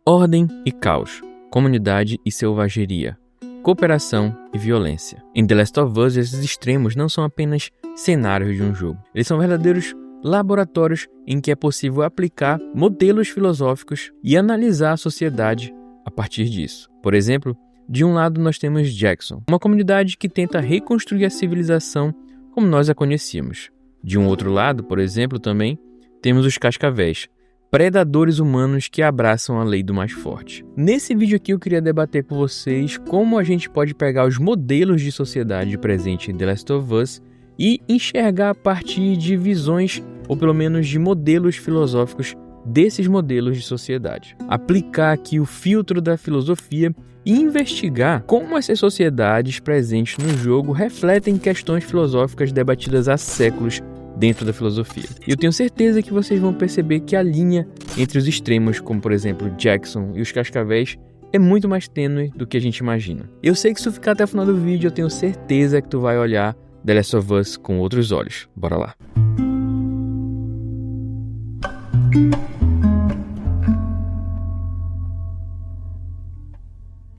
ordem e caos, comunidade e selvageria, cooperação e violência. Em The Last of Us, esses extremos não são apenas cenários de um jogo. Eles são verdadeiros laboratórios em que é possível aplicar modelos filosóficos e analisar a sociedade a partir disso. Por exemplo, de um lado nós temos Jackson, uma comunidade que tenta reconstruir a civilização como nós a conhecíamos. De um outro lado, por exemplo, também temos os Cascavéis, predadores humanos que abraçam a lei do mais forte. Nesse vídeo aqui eu queria debater com vocês como a gente pode pegar os modelos de sociedade presentes em The Last of Us e enxergar a partir de visões, ou pelo menos de modelos filosóficos desses modelos de sociedade. Aplicar aqui o filtro da filosofia e investigar como essas sociedades presentes no jogo refletem questões filosóficas debatidas há séculos dentro da filosofia. E eu tenho certeza que vocês vão perceber que a linha entre os extremos, como por exemplo Jackson e os Cascavéis, é muito mais tênue do que a gente imagina. Eu sei que se tu ficar até o final do vídeo, eu tenho certeza que tu vai olhar The Last of Us com outros olhos. Bora lá!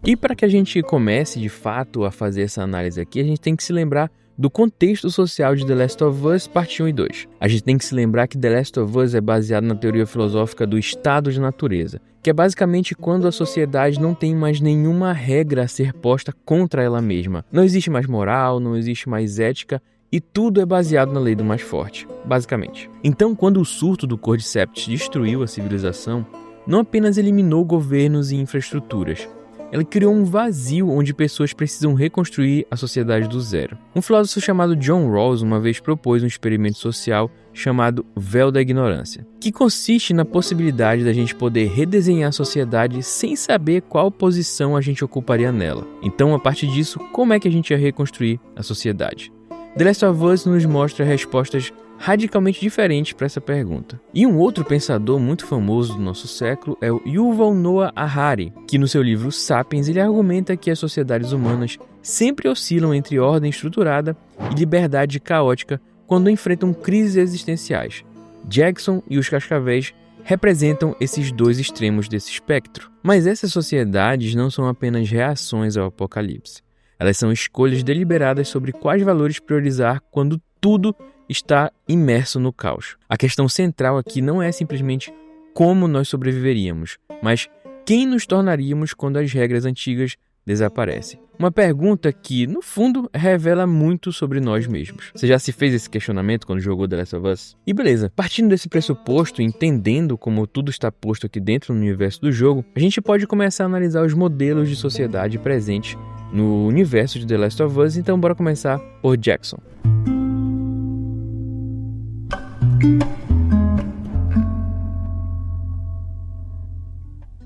E para que a gente comece de fato a fazer essa análise aqui, a gente tem que se lembrar do contexto social de The Last of Us, parte 1 e 2. A gente tem que se lembrar que The Last of Us é baseado na teoria filosófica do estado de natureza, que é basicamente quando a sociedade não tem mais nenhuma regra a ser posta contra ela mesma. Não existe mais moral, não existe mais ética, e tudo é baseado na lei do mais forte, basicamente. Então, quando o surto do Cordyceps destruiu a civilização, não apenas eliminou governos e infraestruturas, ela criou um vazio onde pessoas precisam reconstruir a sociedade do zero. Um filósofo chamado John Rawls uma vez propôs um experimento social chamado Véu da Ignorância, que consiste na possibilidade da gente poder redesenhar a sociedade sem saber qual posição a gente ocuparia nela. Então, a partir disso, como é que a gente ia reconstruir a sociedade? The Last of Us nos mostra respostas radicalmente diferentes para essa pergunta. E um outro pensador muito famoso do nosso século é o Yuval Noah Harari, que no seu livro Sapiens ele argumenta que as sociedades humanas sempre oscilam entre ordem estruturada e liberdade caótica quando enfrentam crises existenciais. Jackson e os Cascavéis representam esses dois extremos desse espectro. Mas essas sociedades não são apenas reações ao apocalipse. Elas são escolhas deliberadas sobre quais valores priorizar quando tudo está imerso no caos. A questão central aqui não é simplesmente como nós sobreviveríamos, mas quem nos tornaríamos quando as regras antigas desaparecem. Uma pergunta que, no fundo, revela muito sobre nós mesmos. Você já se fez esse questionamento quando jogou The Last of Us? E beleza, partindo desse pressuposto, entendendo como tudo está posto aqui dentro no universo do jogo, a gente pode começar a analisar os modelos de sociedade presentes no universo de The Last of Us, então bora começar por Jackson.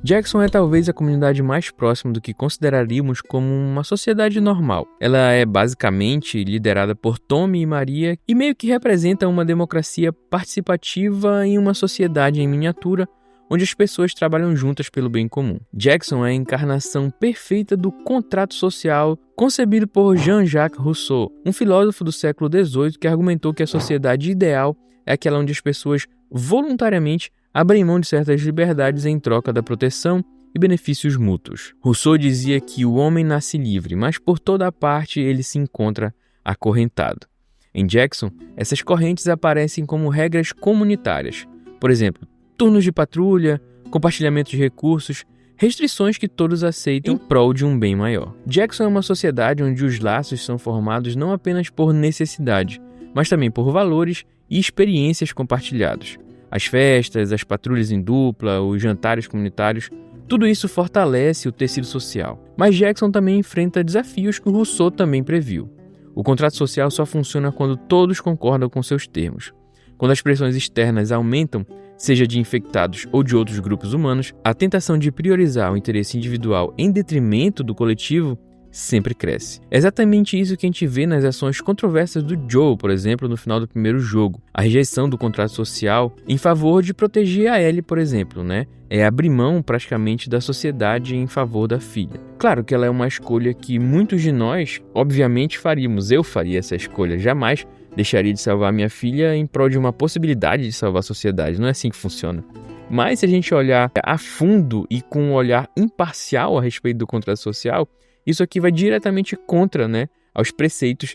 Jackson é talvez a comunidade mais próxima do que consideraríamos como uma sociedade normal. Ela é basicamente liderada por Tommy e Maria e meio que representa uma democracia participativa em uma sociedade em miniatura, onde as pessoas trabalham juntas pelo bem comum. Jackson é a encarnação perfeita do contrato social concebido por Jean-Jacques Rousseau, um filósofo do século XVIII que argumentou que a sociedade ideal é aquela onde as pessoas voluntariamente abrem mão de certas liberdades em troca da proteção e benefícios mútuos. Rousseau dizia que o homem nasce livre, mas por toda a parte ele se encontra acorrentado. Em Jackson, essas correntes aparecem como regras comunitárias. Por exemplo, turnos de patrulha, compartilhamento de recursos, restrições que todos aceitam em prol de um bem maior. Jackson é uma sociedade onde os laços são formados não apenas por necessidade, mas também por valores e experiências compartilhados. As festas, as patrulhas em dupla, os jantares comunitários, tudo isso fortalece o tecido social. Mas Jackson também enfrenta desafios que o Rousseau também previu. O contrato social só funciona quando todos concordam com seus termos. Quando as pressões externas aumentam, seja de infectados ou de outros grupos humanos, a tentação de priorizar o interesse individual em detrimento do coletivo sempre cresce. É exatamente isso que a gente vê nas ações controversas do Joel, por exemplo, no final do primeiro jogo. A rejeição do contrato social em favor de proteger a Ellie, por exemplo, é abrir mão praticamente da sociedade em favor da filha. Claro que ela é uma escolha que muitos de nós, obviamente, faríamos. Eu faria essa escolha, jamais deixaria de salvar minha filha em prol de uma possibilidade de salvar a sociedade. Não é assim que funciona. Mas se a gente olhar a fundo e com um olhar imparcial a respeito do contrato social, isso aqui vai diretamente contra, aos preceitos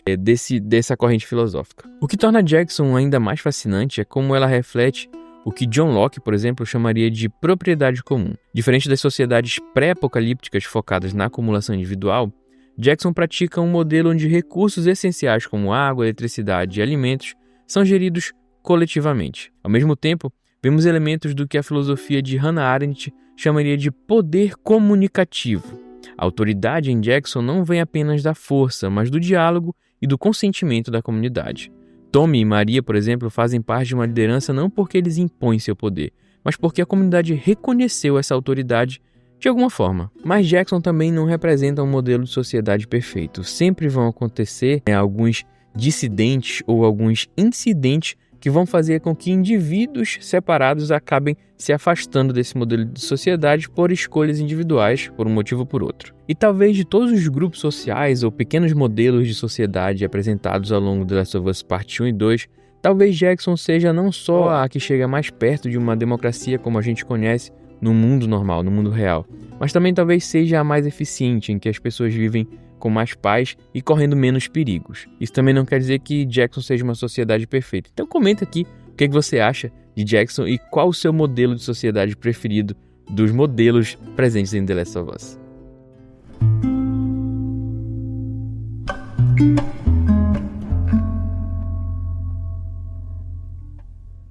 dessa corrente filosófica. O que torna Jackson ainda mais fascinante é como ela reflete o que John Locke, por exemplo, chamaria de propriedade comum. Diferente das sociedades pré-apocalípticas focadas na acumulação individual, Jackson pratica um modelo onde recursos essenciais como água, eletricidade e alimentos são geridos coletivamente. Ao mesmo tempo, vemos elementos do que a filosofia de Hannah Arendt chamaria de poder comunicativo. A autoridade em Jackson não vem apenas da força, mas do diálogo e do consentimento da comunidade. Tommy e Maria, por exemplo, fazem parte de uma liderança não porque eles impõem seu poder, mas porque a comunidade reconheceu essa autoridade de alguma forma. Mas Jackson também não representa um modelo de sociedade perfeito. Sempre vão acontecer alguns dissidentes ou alguns incidentes que vão fazer com que indivíduos separados acabem se afastando desse modelo de sociedade por escolhas individuais, por um motivo ou por outro. E talvez de todos os grupos sociais ou pequenos modelos de sociedade apresentados ao longo de The Last of Us Parte 1 e 2, talvez Jackson seja não só a que chega mais perto de uma democracia como a gente conhece no mundo normal, no mundo real, mas também talvez seja a mais eficiente, em que as pessoas vivem com mais paz e correndo menos perigos. Isso também não quer dizer que Jackson seja uma sociedade perfeita. Então comenta aqui o que você acha de Jackson e qual o seu modelo de sociedade preferido dos modelos presentes em The Last of Us.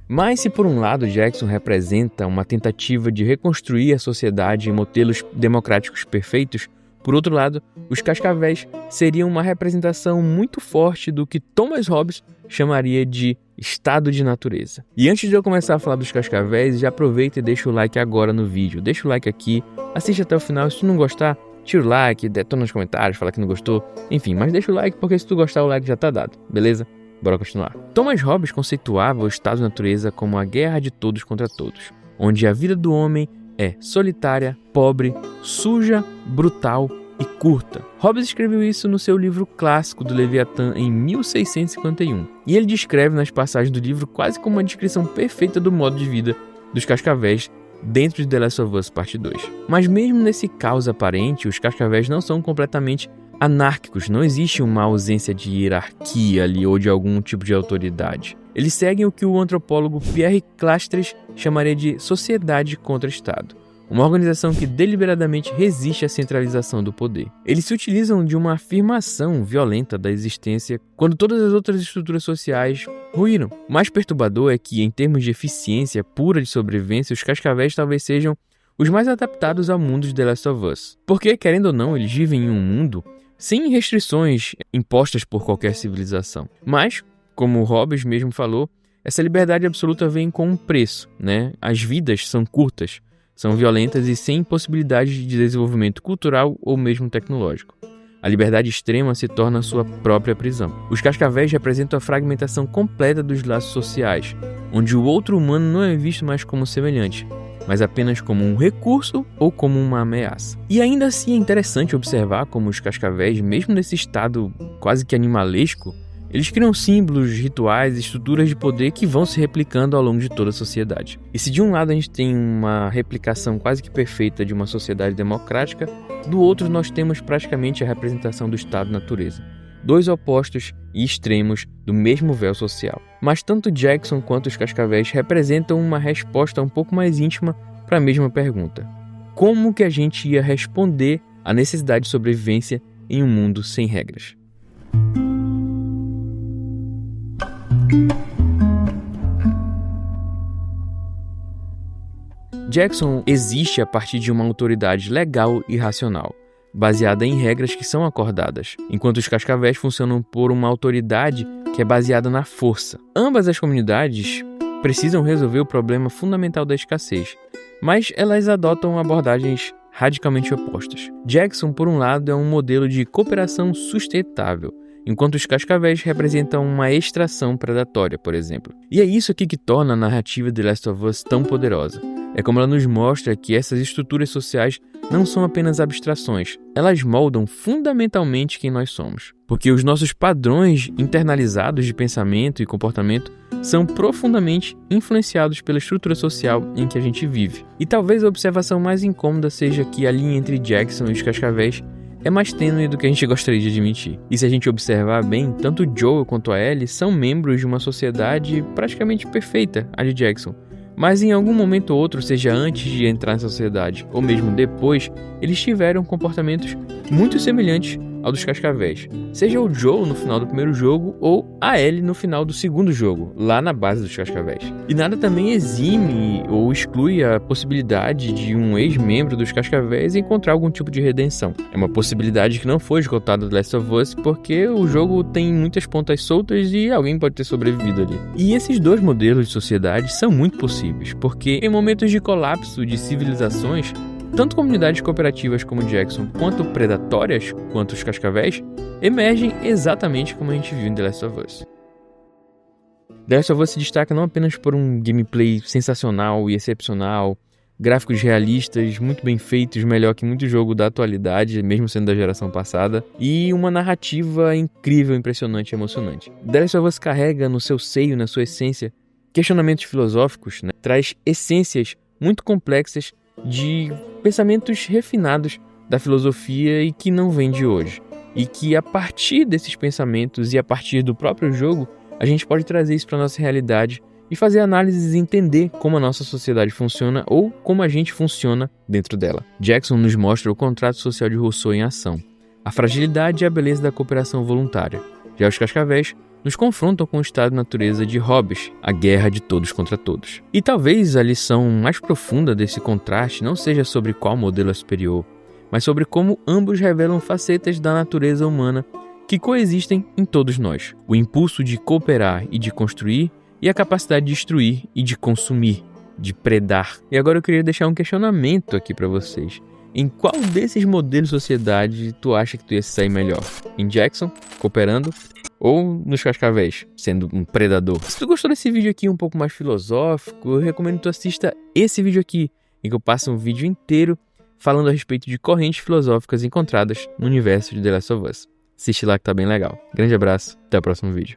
Mas se por um lado Jackson representa uma tentativa de reconstruir a sociedade em modelos democráticos perfeitos, por outro lado, os Cascavéis seriam uma representação muito forte do que Thomas Hobbes chamaria de estado de natureza. E antes de eu começar a falar dos Cascavéis, já aproveita e deixa o like agora no vídeo. Deixa o like aqui, assiste até o final. Se tu não gostar, tira o like, detona nos comentários, fala que não gostou. Enfim, mas deixa o like porque se tu gostar, o like já tá dado, beleza? Bora continuar. Thomas Hobbes conceituava o estado de natureza como a guerra de todos contra todos, onde a vida do homem é solitária, pobre, suja, brutal e curta. Hobbes escreveu isso no seu livro clássico do Leviatã em 1651. E ele descreve nas passagens do livro quase como uma descrição perfeita do modo de vida dos Cascavéis dentro de The Last of Us Parte 2. Mas mesmo nesse caos aparente, os Cascavéis não são completamente anárquicos, não existe uma ausência de hierarquia ali ou de algum tipo de autoridade. Eles seguem o que o antropólogo Pierre Clastres chamaria de sociedade contra Estado, uma organização que deliberadamente resiste à centralização do poder. Eles se utilizam de uma afirmação violenta da existência quando todas as outras estruturas sociais ruíram. O mais perturbador é que, em termos de eficiência pura de sobrevivência, os Cascavéis talvez sejam os mais adaptados ao mundo de The Last of Us. Porque, querendo ou não, eles vivem em um mundo sem restrições impostas por qualquer civilização. Mas, como o Hobbes mesmo falou, essa liberdade absoluta vem com um preço, As vidas são curtas, são violentas e sem possibilidade de desenvolvimento cultural ou mesmo tecnológico. A liberdade extrema se torna sua própria prisão. Os Cascavéis representam a fragmentação completa dos laços sociais, onde o outro humano não é visto mais como semelhante, mas apenas como um recurso ou como uma ameaça. E ainda assim é interessante observar como os Cascavéis, mesmo nesse estado quase que animalesco, eles criam símbolos, rituais e estruturas de poder que vão se replicando ao longo de toda a sociedade. E se de um lado a gente tem uma replicação quase que perfeita de uma sociedade democrática, do outro nós temos praticamente a representação do estado-natureza. Dois opostos e extremos do mesmo véu social. Mas tanto Jackson quanto os Cascavéis representam uma resposta um pouco mais íntima para a mesma pergunta. Como que a gente ia responder à necessidade de sobrevivência em um mundo sem regras? Jackson existe a partir de uma autoridade legal e racional, baseada em regras que são acordadas, enquanto os Cascavéis funcionam por uma autoridade que é baseada na força. Ambas as comunidades precisam resolver o problema fundamental da escassez, mas elas adotam abordagens radicalmente opostas. Jackson, por um lado, é um modelo de cooperação sustentável, enquanto os Cascavéis representam uma extração predatória, por exemplo. E é isso aqui que torna a narrativa de The Last of Us tão poderosa. É como ela nos mostra que essas estruturas sociais não são apenas abstrações, elas moldam fundamentalmente quem nós somos. Porque os nossos padrões internalizados de pensamento e comportamento são profundamente influenciados pela estrutura social em que a gente vive. E talvez a observação mais incômoda seja que a linha entre Jackson e os Cascavéis é mais tênue do que a gente gostaria de admitir. E se a gente observar bem, tanto Joel quanto a Ellie são membros de uma sociedade praticamente perfeita, a de Jackson. Mas em algum momento ou outro, seja antes de entrar nessa sociedade ou mesmo depois, eles tiveram comportamentos muito semelhantes ao dos Cascavéis. Seja o Joel no final do primeiro jogo ou a Ellie no final do segundo jogo, lá na base dos Cascavéis. E nada também exime ou exclui a possibilidade de um ex-membro dos Cascavéis encontrar algum tipo de redenção. É uma possibilidade que não foi esgotada do Last of Us porque o jogo tem muitas pontas soltas e alguém pode ter sobrevivido ali. E esses dois modelos de sociedade são muito possíveis, porque em momentos de colapso de civilizações, tanto comunidades cooperativas como Jackson, quanto predatórias, quanto os Cascavéis, emergem exatamente como a gente viu em The Last of Us. The Last of Us se destaca não apenas por um gameplay sensacional e excepcional, gráficos realistas, muito bem feitos, melhor que muito jogo da atualidade, mesmo sendo da geração passada, e uma narrativa incrível, impressionante e emocionante. The Last of Us carrega no seu seio, na sua essência, questionamentos filosóficos, traz essências muito complexas de pensamentos refinados da filosofia e que não vem de hoje. E que a partir desses pensamentos e a partir do próprio jogo, a gente pode trazer isso para a nossa realidade e fazer análises e entender como a nossa sociedade funciona ou como a gente funciona dentro dela. Jackson nos mostra o contrato social de Rousseau em ação, a fragilidade e a beleza da cooperação voluntária. Já os Cascavéis nos confrontam com o estado de natureza de Hobbes, a guerra de todos contra todos. E talvez a lição mais profunda desse contraste não seja sobre qual modelo é superior, mas sobre como ambos revelam facetas da natureza humana que coexistem em todos nós. O impulso de cooperar e de construir e a capacidade de destruir e de consumir, de predar. E agora eu queria deixar um questionamento aqui para vocês. Em qual desses modelos de sociedade tu acha que tu ia se sair melhor? Em Jackson, cooperando? Ou nos Cascavéis, sendo um predador? Se tu gostou desse vídeo aqui um pouco mais filosófico, eu recomendo que tu assista esse vídeo aqui, em que eu passo um vídeo inteiro falando a respeito de correntes filosóficas encontradas no universo de The Last of Us. Assiste lá que tá bem legal. Grande abraço, até o próximo vídeo.